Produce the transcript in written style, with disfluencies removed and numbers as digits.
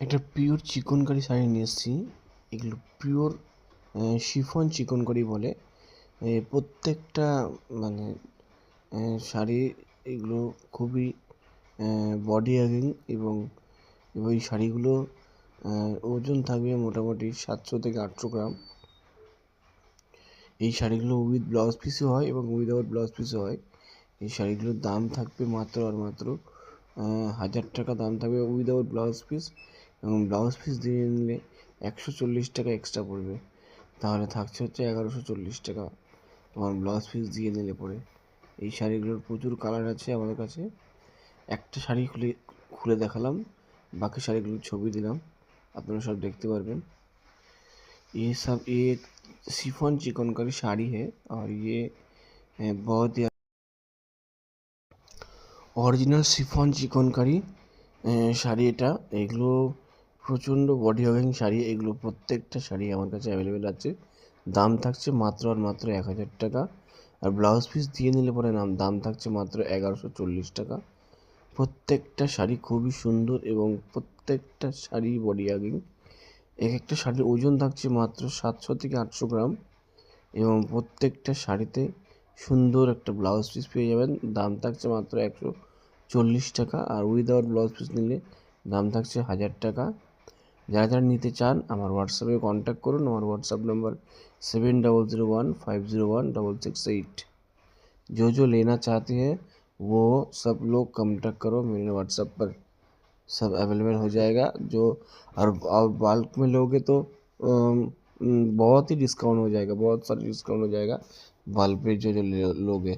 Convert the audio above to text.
একটা পিওর চিকনকারি শাড়ি নিয়ে এসেছি। এগুলো পিওর শিফন চিকনকারি বলে। প্রত্যেকটা মানে শাড়ি এগুলো খুবই বডি হাগিং এবং এই শাড়িগুলো ওজন থাকবে মোটামুটি 700 থেকে 800 গ্রাম। এই শাড়িগুলো উইথ ব্লাউজ পিসও হয় এবং উইদাউট ব্লাউজ পিসও হয়। এই শাড়িগুলোর দাম থাকবে মাত্র আর মাত্র 1000 টাকা দাম থাকবে উইদাউট ব্লাউজ পিস, এবং ব্লাউজ পিস দিয়ে নিলে 140 টাকা এক্সট্রা পড়বে। তাহলে থাকছে হচ্ছে 1140 টাকা তোমার ব্লাউজ পিস দিয়ে নিলে পরে। এই শাড়িগুলোর প্রচুর কালার আছে আমাদের কাছে। একটা শাড়ি খুলে দেখালাম, বাকি শাড়িগুলোর ছবি দিলাম, আপনারা সব দেখতে পারবেন। ये सब ये शिफॉन चिकनकारी साड़ी है और ये बहुत ही অরিজিনাল শিফন চিকনকারি শাড়ি এটা। এগুলো প্রচণ্ড বডি হাগিং শাড়ি। এগুলো প্রত্যেকটা শাড়ি আমার কাছে অ্যাভেলেবেল আছে। দাম থাকছে মাত্র আর মাত্র 1000 টাকা, আর ব্লাউজ পিস দিয়ে নিলে পরে দাম থাকছে মাত্র 1140 টাকা। প্রত্যেকটা শাড়ি খুবই সুন্দর এবং প্রত্যেকটা শাড়ি বডি হাগিং। এক একটা শাড়ির ওজন থাকছে মাত্র 700 থেকে 800 গ্রাম, এবং প্রত্যেকটা শাড়িতে সুন্দর একটা ব্লাউজ পিস পেয়ে যাবেন। দাম থাকছে মাত্র 140 টাকা, আর উইদাউট ব্লাউজ পিস নিলে দাম থাকছে 1000 টাকা। যারা যারা নিতে চান আমার হোয়াটসঅ্যাপে কন্ট্যাক্ট করুন। আমার হোয়াটসঅ্যাপ नंबर 7001501668। जो लेना चाहते हैं वो सब लोग कॉन्टैक्ट करो, मेरे व्हाट्सएप पर सब अवेलेबल हो जाएगा। जो और बल्क में लोगे तो बहुत ही डिस्काउंट हो जाएगा, बहुत सारा डिस्काउंट हो जाएगा बल्क पे जो लोगे।